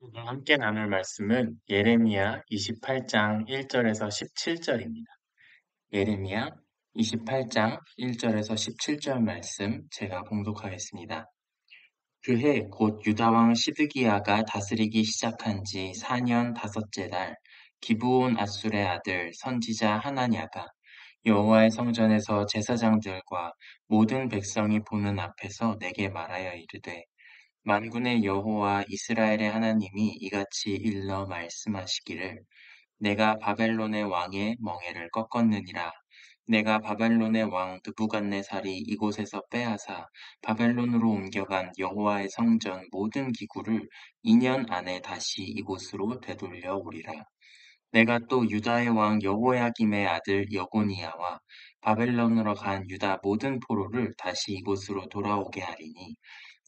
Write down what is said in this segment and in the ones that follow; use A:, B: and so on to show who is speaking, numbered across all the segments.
A: 오늘 함께 나눌 말씀은 예레미야 28장 1절에서 17절입니다. 예레미야 28장 1절에서 17절 말씀 제가 봉독하겠습니다. 그해 곧 유다 왕 시드기야가 다스리기 시작한 지 4년 다섯째 달 기브온 앗술의 아들 선지자 하나냐가 여호와의 성전에서 제사장들과 모든 백성이 보는 앞에서 내게 말하여 이르되 만군의 여호와 이스라엘의 하나님이 이같이 일러 말씀하시기를 내가 바벨론의 왕의 멍에를 꺾었느니라. 내가 바벨론의 왕 느부갓네살이 이곳에서 빼앗아 바벨론으로 옮겨간 여호와의 성전 모든 기구를 2년 안에 다시 이곳으로 되돌려 오리라. 내가 또 유다의 왕 여호야김의 아들 여고니야와 바벨론으로 간 유다 모든 포로를 다시 이곳으로 돌아오게 하리니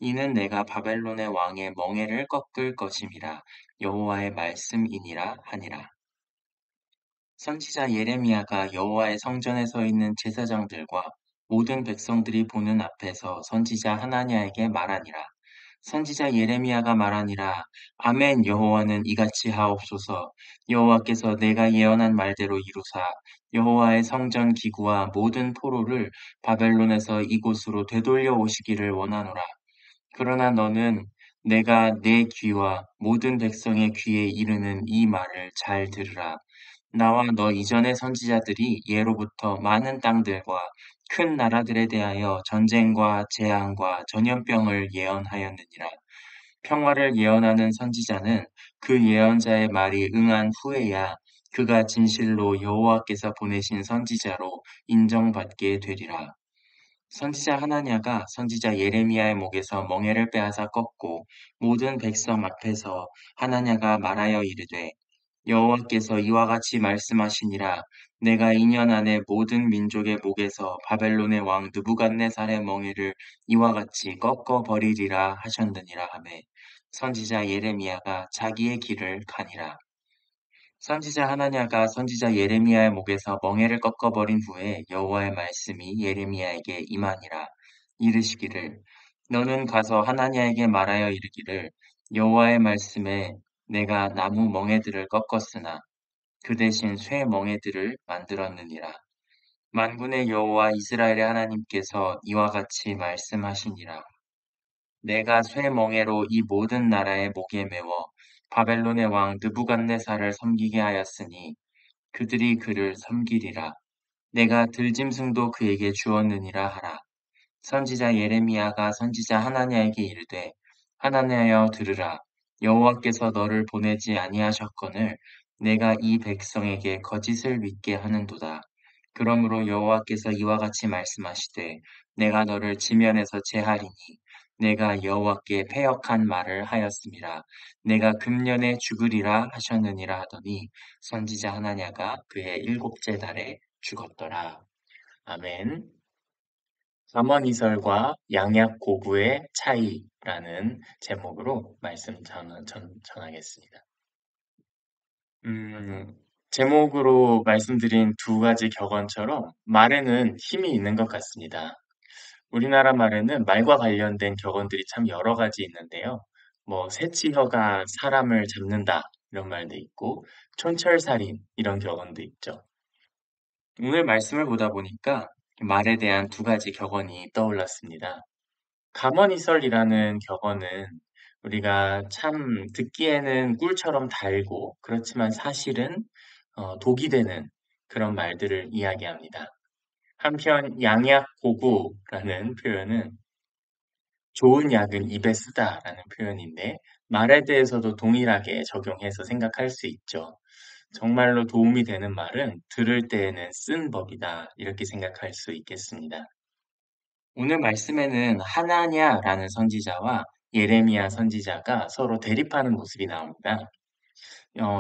A: 이는 내가 바벨론의 왕의 멍에를 꺾을 것임이라 여호와의 말씀이니라 하니라. 선지자 예레미야가 여호와의 성전에 서 있는 제사장들과 모든 백성들이 보는 앞에서 선지자 하나냐에게 말하니라. 선지자 예레미야가 말하니라. 아멘. 여호와는 이같이 하옵소서. 여호와께서 내가 예언한 말대로 이루사 여호와의 성전 기구와 모든 포로를 바벨론에서 이곳으로 되돌려 오시기를 원하노라. 그러나 너는 내가 내 귀와 모든 백성의 귀에 이르는 이 말을 잘 들으라. 나와 너 이전의 선지자들이 예로부터 많은 땅들과 큰 나라들에 대하여 전쟁과 재앙과 전염병을 예언하였느니라. 평화를 예언하는 선지자는 그 예언자의 말이 응한 후에야 그가 진실로 여호와께서 보내신 선지자로 인정받게 되리라. 선지자 하나냐가 선지자 예레미야의 목에서 멍에를 빼앗아 꺾고 모든 백성 앞에서 하나냐가 말하여 이르되 여호와께서 이와 같이 말씀하시니라. 내가 2년 안에 모든 민족의 목에서 바벨론의 왕 느부갓네살의 멍에를 이와 같이 꺾어 버리리라 하셨느니라 하매 선지자 예레미야가 자기의 길을 가니라. 선지자 하나냐가 선지자 예레미야의 목에서 멍에를 꺾어버린 후에 여호와의 말씀이 예레미야에게 임하니라. 이르시기를 너는 가서 하나냐에게 말하여 이르기를 여호와의 말씀에 내가 나무 멍에들을 꺾었으나 그 대신 쇠 멍에들을 만들었느니라. 만군의 여호와 이스라엘의 하나님께서 이와 같이 말씀하시니라. 내가 쇠 멍에로 이 모든 나라의 목에 메워 바벨론의 왕 느부갓네살을 섬기게 하였으니 그들이 그를 섬기리라. 내가 들짐승도 그에게 주었느니라 하라. 선지자 예레미야가 선지자 하나냐에게 이르되 하나냐여 들으라. 여호와께서 너를 보내지 아니하셨거늘 내가 이 백성에게 거짓을 믿게 하는도다. 그러므로 여호와께서 이와 같이 말씀하시되 내가 너를 지면에서 제하리니 내가 여호와께 패역한 말을 하였음이라. 내가 금년에 죽으리라 하셨느니라 하더니 선지자 하나냐가 그의 7째 달에 죽었더라. 아멘. 잠언이설과 양약 고구의 차이라는 제목으로 말씀 전하겠습니다. 제목으로 말씀드린 두 가지 격언처럼 말에는 힘이 있는 것 같습니다. 우리나라 말에는 말과 관련된 격언들이 참 여러 가지 있는데요. 뭐 새치혀가 사람을 잡는다 이런 말도 있고 촌철살인 이런 격언도 있죠. 오늘 말씀을 보다 보니까 말에 대한 두 가지 격언이 떠올랐습니다. 가머니설이라는 격언은 우리가 참 듣기에는 꿀처럼 달고 그렇지만 사실은 독이 되는 그런 말들을 이야기합니다. 한편 양약고구라는 표현은 좋은 약은 입에 쓰다라는 표현인데 말에 대해서도 동일하게 적용해서 생각할 수 있죠. 정말로 도움이 되는 말은 들을 때에는 쓴 법이다 이렇게 생각할 수 있겠습니다. 오늘 말씀에는 하나냐라는 선지자와 예레미야 선지자가 서로 대립하는 모습이 나옵니다.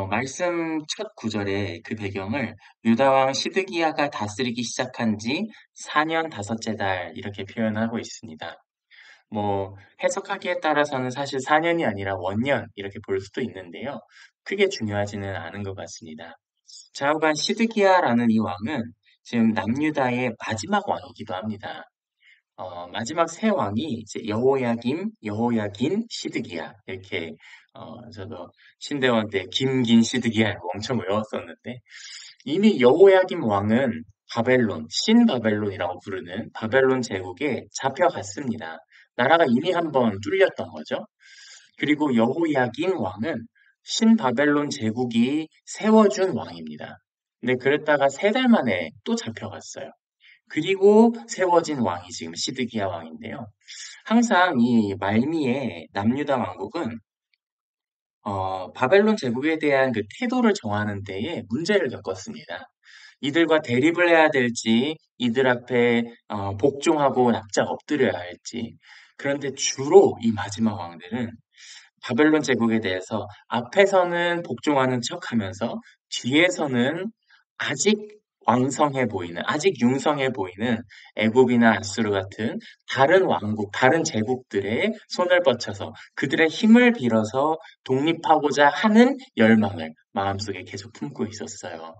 A: 말씀 첫 구절에 그 배경을 유다 왕 시드기야가 다스리기 시작한 지 4년 다섯째 달 이렇게 표현하고 있습니다. 뭐 해석하기에 따라서는 사실 4년이 아니라 원년 이렇게 볼 수도 있는데요. 크게 중요하지는 않은 것 같습니다. 좌우간 시드기야라는 이 왕은 지금 남유다의 마지막 왕이기도 합니다. 마지막 세 왕이 이제 여호야김, 여호야긴, 시드기야 이렇게 저도 신대원 때 김긴 시드기야 이거 엄청 외웠었는데 이미 여호야김 왕은 바벨론, 신바벨론이라고 부르는 바벨론 제국에 잡혀갔습니다. 나라가 이미 한번 뚫렸던 거죠. 그리고 여호야긴 왕은 신바벨론 제국이 세워준 왕입니다. 근데 그랬다가 세 달 만에 또 잡혀갔어요. 그리고 세워진 왕이 지금 시드기야 왕인데요. 항상 이 말미에 남유다 왕국은 바벨론 제국에 대한 그 태도를 정하는 데에 문제를 겪었습니다. 이들과 대립을 해야 될지, 이들 앞에 복종하고 납작 엎드려야 할지. 그런데 주로 이 마지막 왕들은 바벨론 제국에 대해서 앞에서는 복종하는 척하면서 뒤에서는 아직 왕성해 보이는, 아직 융성해 보이는 애굽이나 아수르 같은 다른 왕국, 다른 제국들의 손을 뻗쳐서 그들의 힘을 빌어서 독립하고자 하는 열망을 마음속에 계속 품고 있었어요.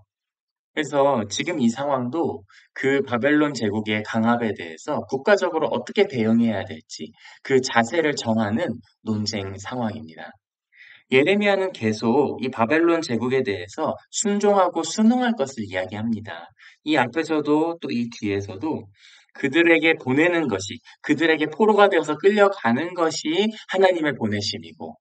A: 그래서 지금 이 상황도 그 바벨론 제국의 강압에 대해서 국가적으로 어떻게 대응해야 될지 그 자세를 정하는 논쟁 상황입니다. 예레미야는 계속 이 바벨론 제국에 대해서 순종하고 순응할 것을 이야기합니다. 이 앞에서도 또 이 뒤에서도 그들에게 보내는 것이, 그들에게 포로가 되어서 끌려가는 것이 하나님의 보내심이고,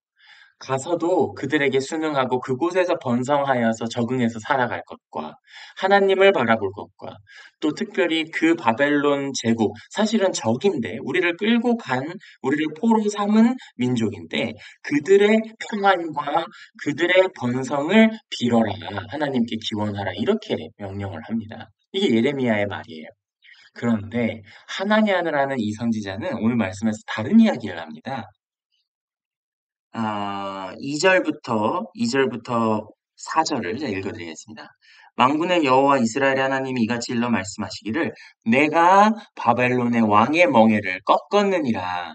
A: 가서도 그들에게 순응하고 그곳에서 번성하여서 적응해서 살아갈 것과 하나님을 바라볼 것과 또 특별히 그 바벨론 제국, 사실은 적인데 우리를 끌고 간, 우리를 포로 삼은 민족인데 그들의 평안과 그들의 번성을 빌어라, 하나님께 기원하라 이렇게 명령을 합니다. 이게 예레미야의 말이에요. 그런데 하나냐라는 이 선지자는 오늘 말씀에서 다른 이야기를 합니다. 2절부터 4절을 제가 읽어드리겠습니다. 만군의 여호와 이스라엘의 하나님이 이같이 일러 말씀하시기를 내가 바벨론의 왕의 멍에를 꺾었느니라.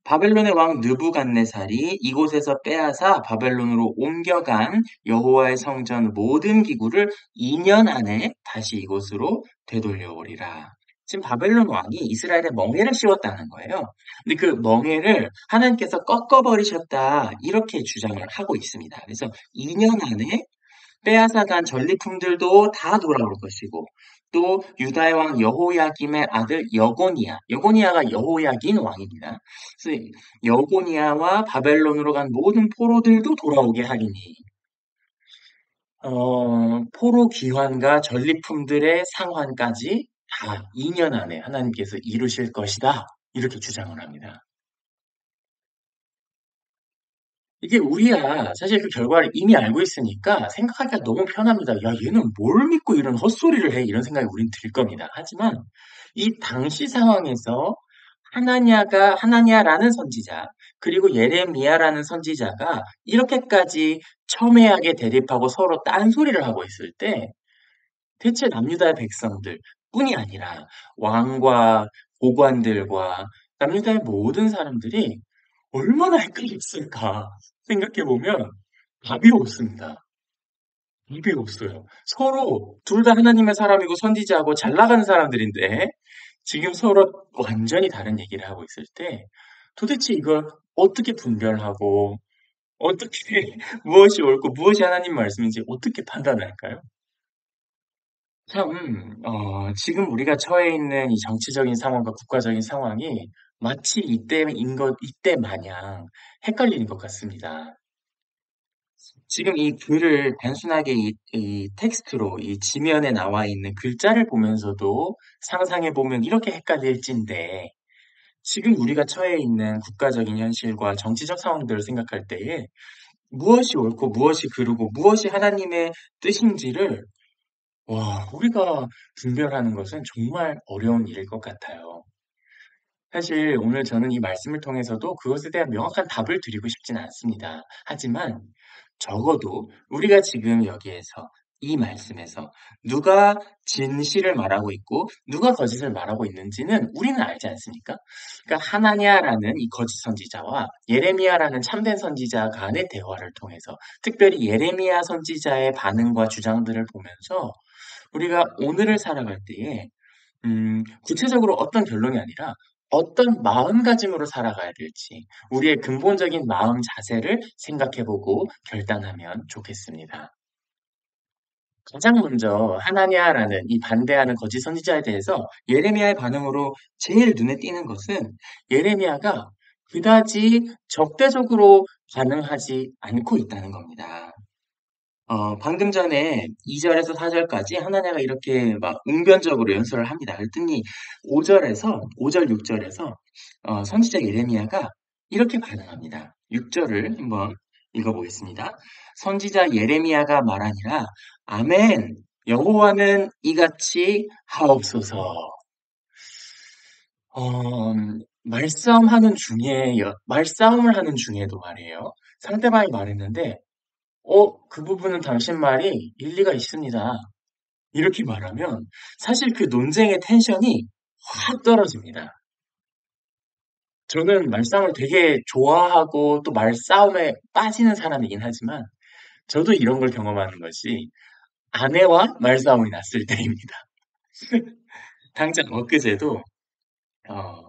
A: 바벨론의 왕 느부갓네살이 이곳에서 빼앗아 바벨론으로 옮겨간 여호와의 성전 모든 기구를 2년 안에 다시 이곳으로 되돌려오리라. 지금 바벨론 왕이 이스라엘에 멍에를 씌웠다는 거예요. 근데 그 멍에를 하나님께서 꺾어버리셨다 이렇게 주장을 하고 있습니다. 그래서 2년 안에 빼앗아간 전리품들도 다 돌아올 것이고 또 유다의 왕 여호야김의 아들 여고니아가 여호야긴 왕입니다. 그래서 여고니아와 바벨론으로 간 모든 포로들도 돌아오게 하리니 포로 귀환과 전리품들의 상환까지 다 2년 안에 하나님께서 이루실 것이다. 이렇게 주장을 합니다. 이게 우리야 사실 그 결과를 이미 알고 있으니까 생각하기가 너무 편합니다. '야 얘는 뭘 믿고 이런 헛소리를 해.' 이런 생각이 우린 들 겁니다. 하지만 이 당시 상황에서 하나냐라는 선지자 그리고 예레미야라는 선지자가 이렇게까지 첨예하게 대립하고 서로 딴소리를 하고 있을 때 대체 남유다의 백성들뿐이 아니라 왕과 고관들과 남유다의 모든 사람들이 얼마나 헷갈렸을까 생각해 보면 답이 없습니다. 답이 없어요. 서로 둘 다 하나님의 사람이고 선지자하고 잘 나가는 사람들인데 지금 서로 완전히 다른 얘기를 하고 있을 때 도대체 이걸 어떻게 분별하고 어떻게 무엇이 옳고 무엇이 하나님 말씀인지 어떻게 판단할까요? 참, 지금 우리가 처해 있는 이 정치적인 상황과 국가적인 상황이 마치 이때 마냥 헷갈리는 것 같습니다. 지금 이 글을 단순하게 이 텍스트로, 이 지면에 나와 있는 글자를 보면서도 상상해 보면 이렇게 헷갈릴진데, 지금 우리가 처해 있는 국가적인 현실과 정치적 상황들을 생각할 때에 무엇이 옳고 무엇이 그르고 무엇이 하나님의 뜻인지를 우리가 분별하는 것은 정말 어려운 일일 것 같아요. 사실 오늘 저는 이 말씀을 통해서도 그것에 대한 명확한 답을 드리고 싶지는 않습니다. 하지만 적어도 우리가 지금 여기에서 이 말씀에서 누가 진실을 말하고 있고 누가 거짓을 말하고 있는지는 우리는 알지 않습니까? 그러니까 하나냐라는 이 거짓 선지자와 예레미야라는 참된 선지자 간의 대화를 통해서 특별히 예레미야 선지자의 반응과 주장들을 보면서 우리가 오늘을 살아갈 때에 구체적으로 어떤 결론이 아니라 어떤 마음가짐으로 살아가야 될지 우리의 근본적인 마음 자세를 생각해보고 결단하면 좋겠습니다. 가장 먼저 하나냐라는 이 반대하는 거짓 선지자에 대해서 예레미야의 반응으로 제일 눈에 띄는 것은 예레미야가 그다지 적대적으로 반응하지 않고 있다는 겁니다. 방금 전에 2절에서 4절까지 하나냐가 이렇게 막 웅변적으로 연설을 합니다. 그랬더니 5절, 6절에서 선지자 예레미야가 이렇게 반응합니다. 6절을 한번 읽어보겠습니다. 선지자 예레미야가 말하니라 아멘 여호와는 이같이 하옵소서. 어, 말싸움을 하는 중에도 말이에요. 상대방이 말했는데 그 부분은 당신 말이 일리가 있습니다. 이렇게 말하면 사실 그 논쟁의 텐션이 확 떨어집니다. 저는 말싸움을 되게 좋아하고 또 말싸움에 빠지는 사람이긴 하지만 저도 이런 걸 경험하는 것이 아내와 말싸움이 났을 때입니다. 당장 엊그제도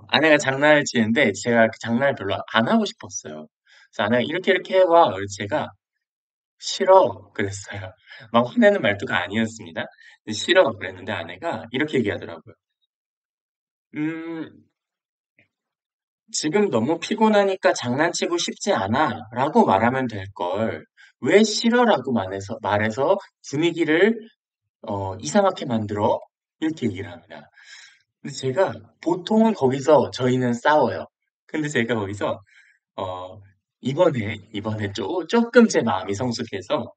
A: 아내가 장난을 치는데 제가 그 장난을 별로 안 하고 싶었어요. 그래서 아내가 이렇게 해봐. 그래서 제가 싫어. 그랬어요. 막 화내는 말투가 아니었습니다. 싫어. 그랬는데 아내가 이렇게 얘기하더라고요. 음, 지금 너무 피곤하니까 장난치고 싶지 않아. 라고 말하면 될 걸. 왜 싫어라고 말해서 분위기를 이상하게 만들어? 이렇게 얘기를 합니다. 근데 제가 보통은 거기서 저희는 싸워요. 근데 제가 거기서 어, 이번에 조금 제 마음이 성숙해서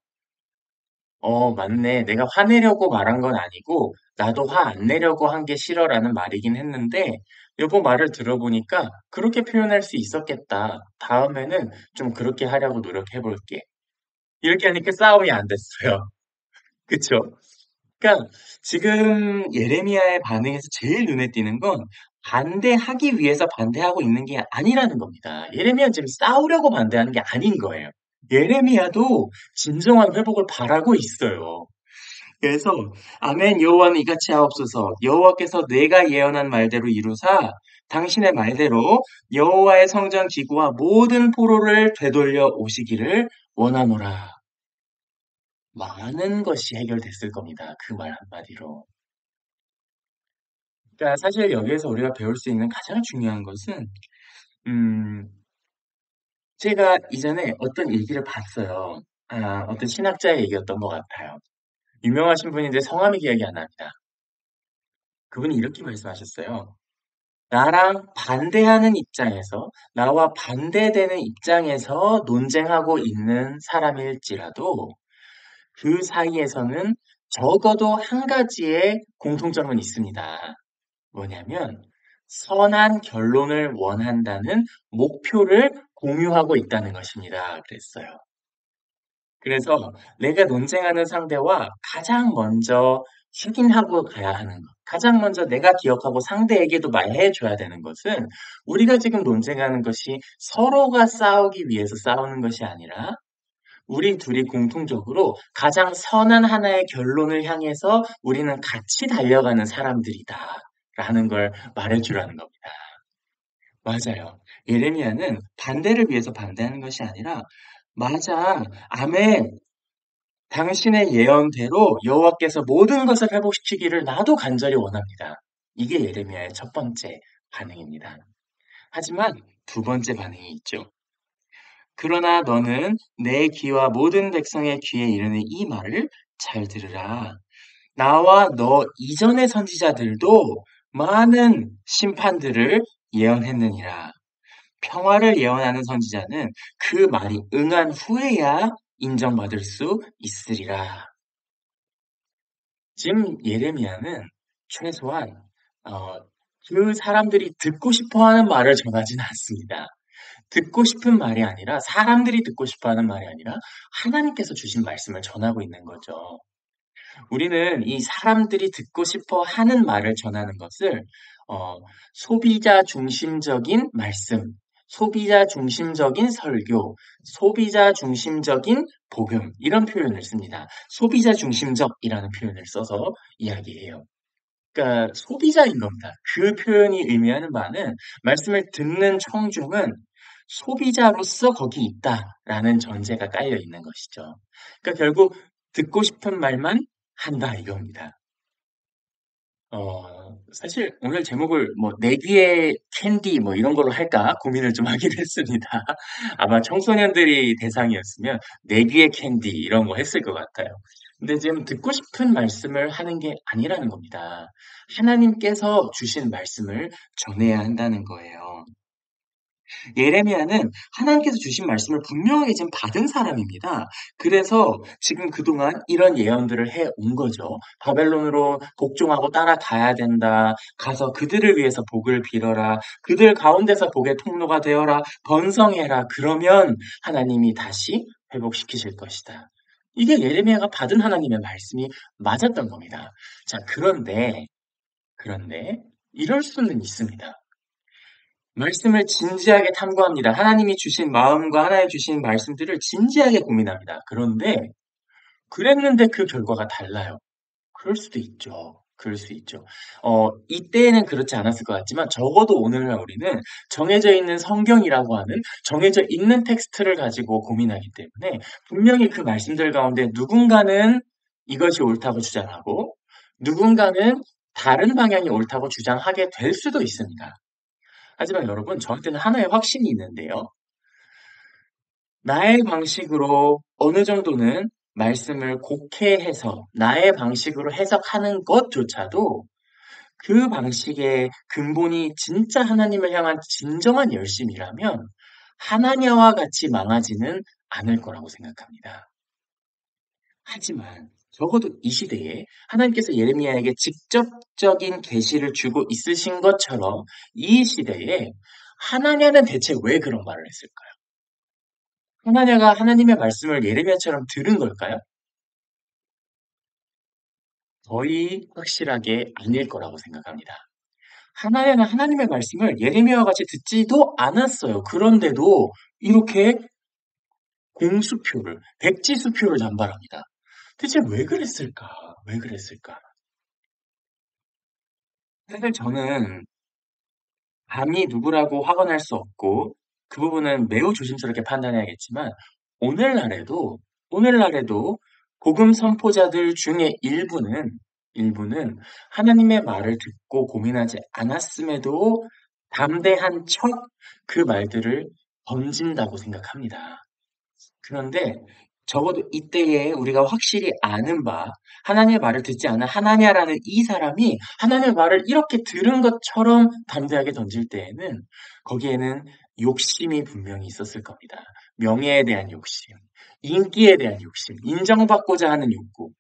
A: 맞네. 내가 화내려고 말한 건 아니고, 나도 화 안 내려고 한 게 싫어라는 말이긴 했는데, 여보 말을 들어보니까 그렇게 표현할 수 있었겠다. 다음에는 좀 그렇게 하려고 노력해 볼게. 이렇게 하니까 싸움이 안 됐어요. 그쵸? 그러니까 지금 예레미야의 반응에서 제일 눈에 띄는 건 반대하기 위해서 반대하고 있는 게 아니라는 겁니다. 예레미야는 지금 싸우려고 반대하는 게 아닌 거예요. 예레미야도 진정한 회복을 바라고 있어요. 그래서 아멘 여호와는 이같이 하옵소서 여호와께서 내가 예언한 말대로 이루사 당신의 말대로 여호와의 성전 기구와 모든 포로를 되돌려 오시기를 원하노라. 많은 것이 해결됐을 겁니다. 그 말 한마디로. 그러니까 사실 여기에서 우리가 배울 수 있는 가장 중요한 것은 음, 제가 이전에 어떤 얘기를 봤어요. 어떤 신학자의 얘기였던 것 같아요. 유명하신 분인데 성함이 기억이 안 납니다. 그분이 이렇게 말씀하셨어요. 나랑 반대하는 입장에서, 나와 반대되는 입장에서 논쟁하고 있는 사람일지라도 그 사이에서는 적어도 한 가지의 공통점은 있습니다. 뭐냐면, 선한 결론을 원한다는 목표를 공유하고 있다는 것입니다. 그랬어요. 그래서 내가 논쟁하는 상대와 가장 먼저 확인하고 가야 하는 것. 가장 먼저 내가 기억하고 상대에게도 말해 줘야 되는 것은 우리가 지금 논쟁하는 것이 서로가 싸우기 위해서 싸우는 것이 아니라 우리 둘이 공통적으로 가장 선한 하나의 결론을 향해서 우리는 같이 달려가는 사람들이다. 라는 걸 말해 주라는 겁니다. 맞아요. 예레미야는 반대를 위해서 반대하는 것이 아니라 맞아. 아멘. 당신의 예언대로 여호와께서 모든 것을 회복시키기를 나도 간절히 원합니다. 이게 예레미야의 첫 번째 반응입니다. 하지만 두 번째 반응이 있죠. 그러나 너는 내 귀와 모든 백성의 귀에 이르는 이 말을 잘 들으라. 나와 너 이전의 선지자들도 많은 심판들을 예언했느니라. 평화를 예언하는 선지자는 그 말이 응한 후에야 인정받을 수 있으리라. 지금 예레미야는 최소한 어, 그 사람들이 듣고 싶어 하는 말을 전하지는 않습니다. 듣고 싶은 말이 아니라 사람들이 듣고 싶어 하는 말이 아니라 하나님께서 주신 말씀을 전하고 있는 거죠. 우리는 이 사람들이 듣고 싶어 하는 말을 전하는 것을 어, 소비자 중심적인 말씀, 소비자 중심적인 설교, 소비자 중심적인 복음 이런 표현을 씁니다. 소비자 중심적이라는 표현을 써서 이야기해요. 그러니까 소비자인 겁니다. 그 표현이 의미하는 바는 말씀을 듣는 청중은 소비자로서 거기 있다라는 전제가 깔려 있는 것이죠. 그러니까 결국 듣고 싶은 말만 한다 이겁니다. 사실 오늘 제목을 뭐 내귀의 캔디 뭐 이런 걸로 할까 고민을 좀 하긴 했습니다. 아마 청소년들이 대상이었으면 내귀의 캔디 이런 거 했을 것 같아요. 근데 지금 듣고 싶은 말씀을 하는 게 아니라는 겁니다. 하나님께서 주신 말씀을 전해야 한다는 거예요. 예레미야는 하나님께서 주신 말씀을 분명하게 지금 받은 사람입니다. 그래서 지금 그동안 이런 예언들을 해 온 거죠. 바벨론으로 복종하고 따라가야 된다. 가서 그들을 위해서 복을 빌어라. 그들 가운데서 복의 통로가 되어라. 번성해라. 그러면 하나님이 다시 회복시키실 것이다. 이게 예레미야가 받은 하나님의 말씀이 맞았던 겁니다. 자, 그런데 이럴 수는 있습니다. 말씀을 진지하게 탐구합니다. 하나님이 주신 마음과 하나님 주신 말씀들을 진지하게 고민합니다. 그런데 그랬는데 그 결과가 달라요. 그럴 수도 있죠. 그럴 수 있죠. 이때에는 그렇지 않았을 것 같지만 적어도 오늘날 우리는 정해져 있는 성경이라고 하는 정해져 있는 텍스트를 가지고 고민하기 때문에 분명히 그 말씀들 가운데 누군가는 이것이 옳다고 주장하고 누군가는 다른 방향이 옳다고 주장하게 될 수도 있습니다. 하지만 여러분, 저한테는 하나의 확신이 있는데요. 나의 방식으로 어느 정도는 말씀을 곡해해서 나의 방식으로 해석하는 것조차도 그 방식의 근본이 진짜 하나님을 향한 진정한 열심이라면 하나냐와 같이 망하지는 않을 거라고 생각합니다. 하지만 적어도 이 시대에 하나님께서 예레미야에게 직접적인 계시를 주고 있으신 것처럼 이 시대에 하나냐는 대체 왜 그런 말을 했을까요? 하나냐가 하나님의 말씀을 예레미야처럼 들은 걸까요? 거의 확실하게 아닐 거라고 생각합니다. 하나냐는 하나님의 말씀을 예레미야와 같이 듣지도 않았어요. 그런데도 이렇게 공수표를, 백지수표를 남발합니다. 대체 왜 그랬을까? 왜 그랬을까? 사실 저는 감히 누구라고 확언할 수 없고 그 부분은 매우 조심스럽게 판단해야겠지만 오늘날에도 오늘날에도 복음 선포자들 중에 일부는 하나님의 말을 듣고 고민하지 않았음에도 담대한 척 그 말들을 던진다고 생각합니다. 그런데 적어도 이때에 우리가 확실히 아는 바, 하나님의 말을 듣지 않은 하나냐라는 이 사람이 하나님의 말을 이렇게 들은 것처럼 담대하게 던질 때에는 거기에는 욕심이 분명히 있었을 겁니다. 명예에 대한 욕심, 인기에 대한 욕심, 인정받고자 하는 욕구.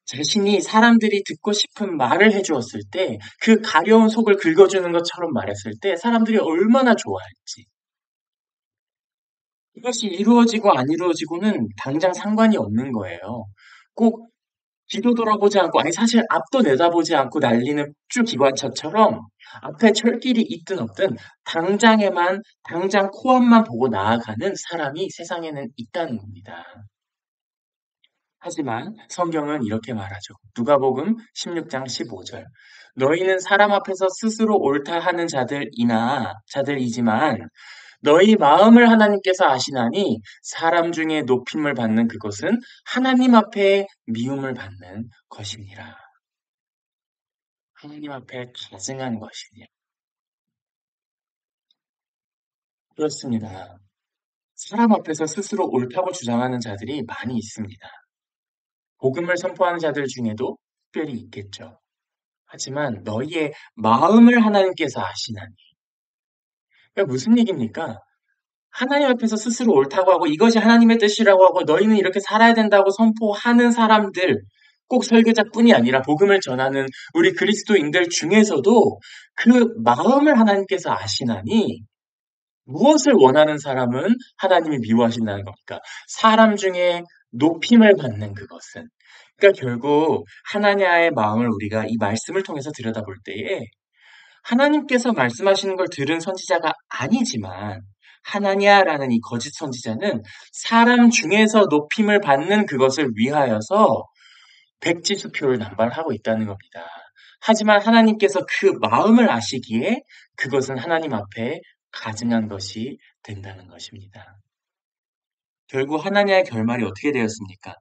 A: 자신이 사람들이 듣고 싶은 말을 해주었을 때, 그 가려운 속을 긁어주는 것처럼 말했을 때, 사람들이 얼마나 좋아할지. 이것이 이루어지고 안 이루어지고는 당장 상관이 없는 거예요. 꼭 뒤도 돌아보지 않고, 아니 사실 앞도 내다보지 않고 날리는 폭주기관차처럼 앞에 철길이 있든 없든 당장 코앞만 보고 나아가는 사람이 세상에는 있다는 겁니다. 하지만 성경은 이렇게 말하죠. 누가복음 16장 15절. 너희는 사람 앞에서 스스로 옳다 하는 자들이지만 너희 마음을 하나님께서 아시나니 사람 중에 높임을 받는 그것은 하나님 앞에 미움을 받는 것이니라. 하나님 앞에 가증한 것이니라. 그렇습니다. 사람 앞에서 스스로 옳다고 주장하는 자들이 많이 있습니다. 복음을 선포하는 자들 중에도 특별히 있겠죠. 하지만 너희의 마음을 하나님께서 아시나니. 그러니까 무슨 얘기입니까? 하나님 앞에서 스스로 옳다고 하고 이것이 하나님의 뜻이라고 하고 너희는 이렇게 살아야 된다고 선포하는 사람들, 꼭 설교자뿐이 아니라 복음을 전하는 우리 그리스도인들 중에서도 그 마음을 하나님께서 아시나니 무엇을 원하는 사람은 하나님이 미워하신다는 겁니까? 사람 중에 높임을 받는 그것은. 그러니까 결국 하나냐의 마음을 우리가 이 말씀을 통해서 들여다볼 때에 하나님께서 말씀하시는 걸 들은 선지자가 아니지만 하나냐라는 이 거짓 선지자는 사람 중에서 높임을 받는 그것을 위하여서 백지수표를 남발하고 있다는 겁니다. 하지만 하나님께서 그 마음을 아시기에 그것은 하나님 앞에 가증한 것이 된다는 것입니다. 결국 하나냐의 결말이 어떻게 되었습니까?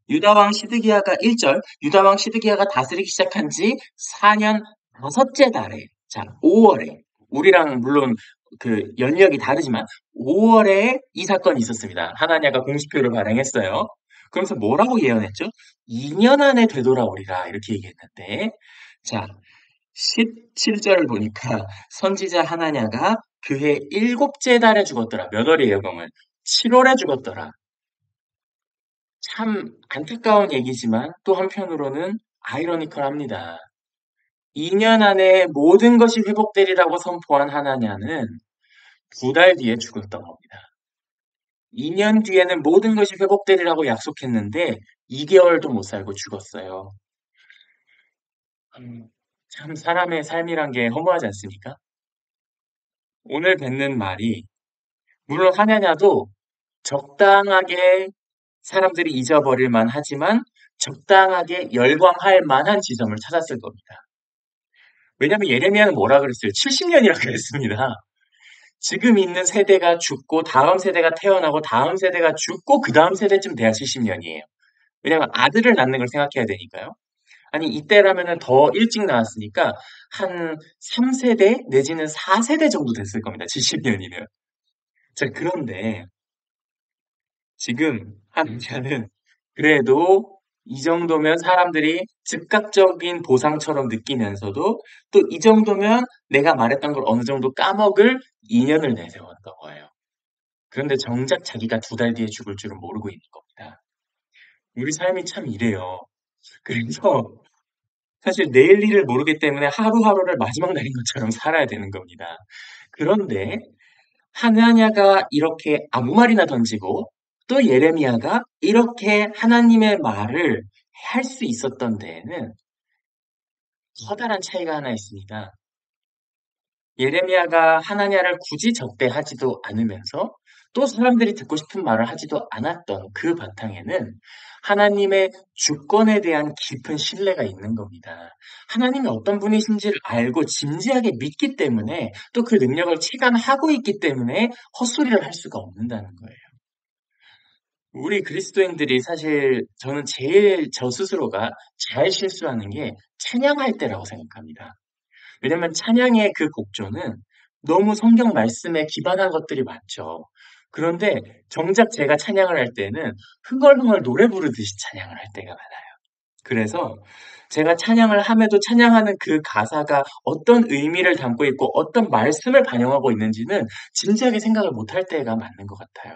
A: 유다왕 시드기야가 1절, 유다왕 시드기야가 다스리기 시작한 지 4년 다섯째 달에, 자, 5월에, 우리랑 물론 그 연력이 다르지만 5월에 이 사건이 있었습니다. 하나냐가 공수표를 발행했어요. 그러면서 뭐라고 예언했죠? 2년 안에 되돌아오리라 이렇게 얘기했는데, 자, 17절을 보니까 선지자 하나냐가 그해 일곱째 달에 죽었더라. 몇 월이에요, 그러면? 7월에 죽었더라. 참 안타까운 얘기지만 또 한편으로는 아이러니컬합니다. 2년 안에 모든 것이 회복되리라고 선포한 하나냐는 2달 뒤에 죽었던 겁니다. 2년 뒤에는 모든 것이 회복되리라고 약속했는데 2개월도 못 살고 죽었어요. 참 사람의 삶이란 게 허무하지 않습니까? 오늘 뱉는 말이 물론 하나냐도 적당하게 사람들이 잊어버릴 만하지만 적당하게 열광할 만한 지점을 찾았을 겁니다. 왜냐하면 예레미야는 뭐라 그랬어요? 70년이라 그랬습니다. 지금 있는 세대가 죽고 다음 세대가 태어나고 다음 세대가 죽고 그 다음 세대쯤 돼야 70년이에요. 왜냐하면 아들을 낳는 걸 생각해야 되니까요. 아니 이때라면은 더 일찍 나왔으니까 한 3세대 내지는 4세대 정도 됐을 겁니다. 70년이면. 자, 그런데 지금 한국에는 그래도 이 정도면 사람들이 즉각적인 보상처럼 느끼면서도 또 이 정도면 내가 말했던 걸 어느 정도 까먹을 인연을 내세웠던 거예요. 그런데 정작 자기가 2달 뒤에 죽을 줄은 모르고 있는 겁니다. 우리 삶이 참 이래요. 그래서 사실 내일 일을 모르기 때문에 하루하루를 마지막 날인 것처럼 살아야 되는 겁니다. 그런데 하나냐가 이렇게 아무 말이나 던지고 또 예레미야가 이렇게 하나님의 말을 할 수 있었던 데에는 커다란 차이가 하나 있습니다. 예레미야가 하나냐를 굳이 적대하지도 않으면서 또 사람들이 듣고 싶은 말을 하지도 않았던 그 바탕에는 하나님의 주권에 대한 깊은 신뢰가 있는 겁니다. 하나님이 어떤 분이신지를 알고 진지하게 믿기 때문에 또 그 능력을 체감하고 있기 때문에 헛소리를 할 수가 없는다는 거예요. 우리 그리스도인들이 사실 저는 제일 저 스스로가 잘 실수하는 게 찬양할 때라고 생각합니다. 왜냐면 찬양의 그 곡조는 너무 성경 말씀에 기반한 것들이 많죠. 그런데 정작 제가 찬양을 할 때는 흥얼흥얼 노래 부르듯이 찬양을 할 때가 많아요. 그래서 제가 찬양을 함에도 찬양하는 그 가사가 어떤 의미를 담고 있고 어떤 말씀을 반영하고 있는지는 진지하게 생각을 못할 때가 맞는 것 같아요.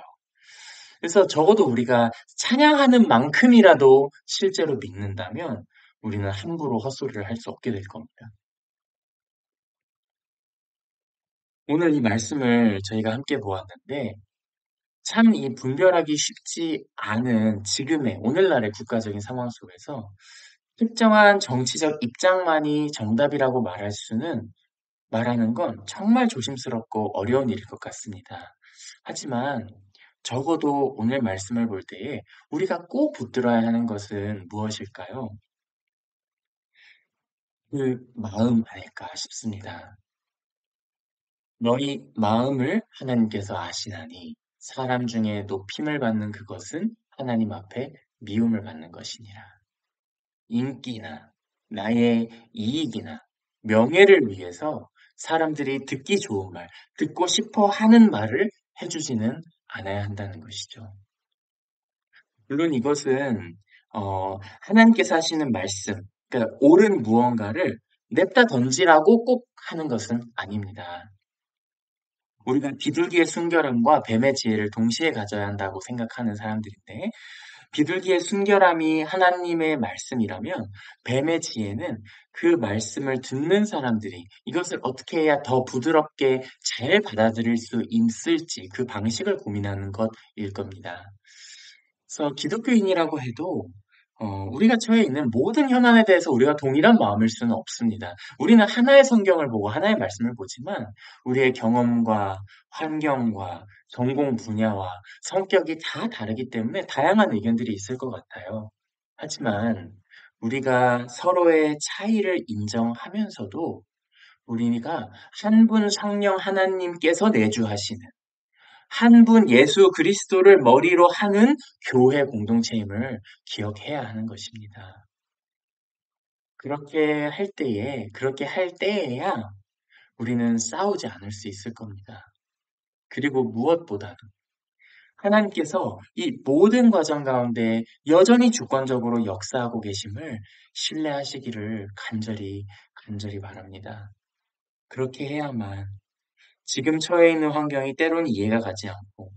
A: 그래서 적어도 우리가 찬양하는 만큼이라도 실제로 믿는다면 우리는 함부로 헛소리를 할 수 없게 될 겁니다. 오늘 이 말씀을 저희가 함께 보았는데 참 이 분별하기 쉽지 않은 지금의 오늘날의 국가적인 상황 속에서 특정한 정치적 입장만이 정답이라고 말하는 건 정말 조심스럽고 어려운 일일 것 같습니다. 하지만 적어도 오늘 말씀을 볼 때에 우리가 꼭 붙들어야 하는 것은 무엇일까요? 그 마음 아닐까 싶습니다. 너희 마음을 하나님께서 아시나니 사람 중에 높임을 받는 그것은 하나님 앞에 미움을 받는 것이니라. 인기나 나의 이익이나 명예를 위해서 사람들이 듣기 좋은 말, 듣고 싶어 하는 말을 해주지는 않아야 한다는 것이죠. 물론 이것은 하나님께서 하시는 말씀, 그러니까 옳은 무언가를 냅다 던지라고 꼭 하는 것은 아닙니다. 우리가 비둘기의 순결함과 뱀의 지혜를 동시에 가져야 한다고 생각하는 사람들인데 비둘기의 순결함이 하나님의 말씀이라면 뱀의 지혜는 그 말씀을 듣는 사람들이 이것을 어떻게 해야 더 부드럽게 잘 받아들일 수 있을지 그 방식을 고민하는 것일 겁니다. 그래서 기독교인이라고 해도 우리가 처해 있는 모든 현안에 대해서 우리가 동일한 마음일 수는 없습니다. 우리는 하나의 성경을 보고 하나의 말씀을 보지만 우리의 경험과 환경과 전공 분야와 성격이 다 다르기 때문에 다양한 의견들이 있을 것 같아요. 하지만 우리가 서로의 차이를 인정하면서도 우리가 한 분 성령 하나님께서 내주하시는 한 분 예수 그리스도를 머리로 하는 교회 공동체임을 기억해야 하는 것입니다. 그렇게 할 때에야 우리는 싸우지 않을 수 있을 겁니다. 그리고 무엇보다도 하나님께서 이 모든 과정 가운데 여전히 주권적으로 역사하고 계심을 신뢰하시기를 간절히 바랍니다. 그렇게 해야만 지금 처해 있는 환경이 때로는 이해가 가지 않고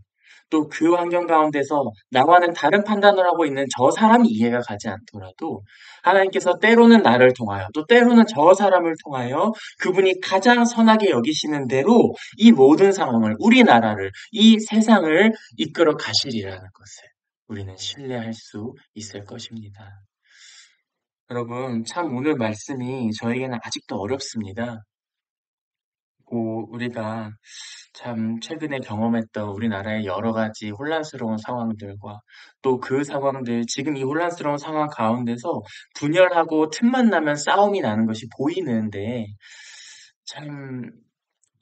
A: 또 그 환경 가운데서 나와는 다른 판단을 하고 있는 저 사람이 이해가 가지 않더라도 하나님께서 때로는 나를 통하여 또 때로는 저 사람을 통하여 그분이 가장 선하게 여기시는 대로 이 모든 상황을 우리나라를 이 세상을 이끌어 가시리라는 것을 우리는 신뢰할 수 있을 것입니다. 여러분, 참 오늘 말씀이 저에게는 아직도 어렵습니다. 우리가 참 최근에 경험했던 우리나라의 여러 가지 혼란스러운 상황들과 또 그 상황들, 지금 이 혼란스러운 상황 가운데서 분열하고 틈만 나면 싸움이 나는 것이 보이는데 참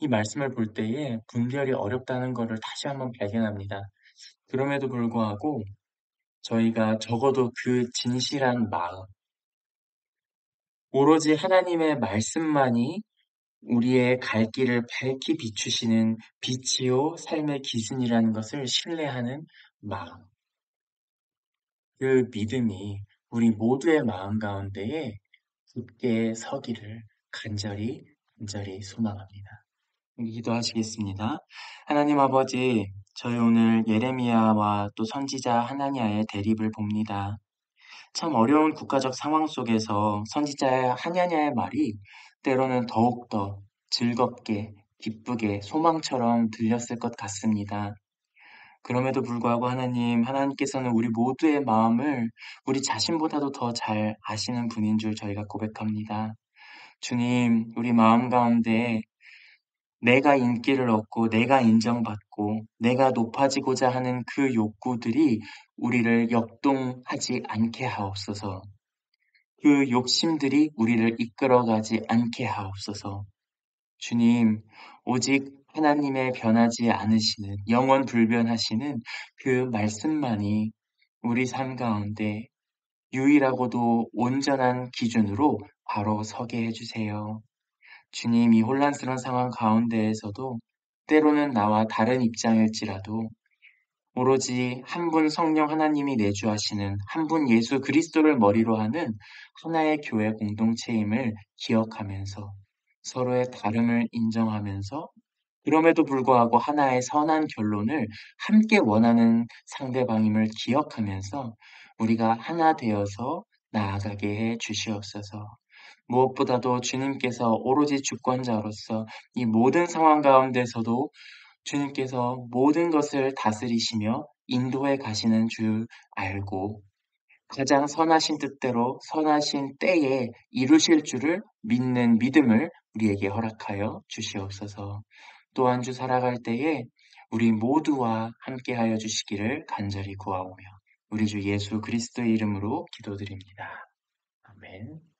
A: 이 말씀을 볼 때에 분별이 어렵다는 것을 다시 한번 발견합니다. 그럼에도 불구하고 저희가 적어도 그 진실한 마음, 오로지 하나님의 말씀만이 우리의 갈 길을 밝히 비추시는 빛이요 삶의 기준이라는 것을 신뢰하는 마음, 그 믿음이 우리 모두의 마음 가운데에 굳게 서기를 간절히 소망합니다. 기도하시겠습니다. 하나님 아버지, 저희 오늘 예레미야와 또 선지자 하나냐의 대립을 봅니다. 참 어려운 국가적 상황 속에서 선지자 하냐냐의 말이 때로는 더욱더 즐겁게, 기쁘게, 소망처럼 들렸을 것 같습니다. 그럼에도 불구하고 하나님께서는 우리 모두의 마음을 우리 자신보다도 더 잘 아시는 분인 줄 저희가 고백합니다. 주님, 우리 마음 가운데 내가 인기를 얻고 내가 인정받고 내가 높아지고자 하는 그 욕구들이 우리를 역동하지 않게 하옵소서. 그 욕심들이 우리를 이끌어가지 않게 하옵소서. 주님, 오직 하나님의 변하지 않으시는 영원 불변하시는 그 말씀만이 우리 삶 가운데 유일하고도 온전한 기준으로 바로 서게 해주세요. 주님, 이 혼란스러운 상황 가운데에서도 때로는 나와 다른 입장일지라도 오로지 한 분 성령 하나님이 내주하시는 한 분 예수 그리스도를 머리로 하는 하나의 교회 공동체임을 기억하면서 서로의 다름을 인정하면서 그럼에도 불구하고 하나의 선한 결론을 함께 원하는 상대방임을 기억하면서 우리가 하나 되어서 나아가게 해 주시옵소서. 무엇보다도 주님께서 오로지 주권자로서 이 모든 상황 가운데서도 주님께서 모든 것을 다스리시며 인도해 가시는 줄 알고 가장 선하신 뜻대로 선하신 때에 이루실 줄을 믿는 믿음을 우리에게 허락하여 주시옵소서. 또 한 주 살아갈 때에 우리 모두와 함께하여 주시기를 간절히 구하오며 우리 주 예수 그리스도의 이름으로 기도드립니다. 아멘.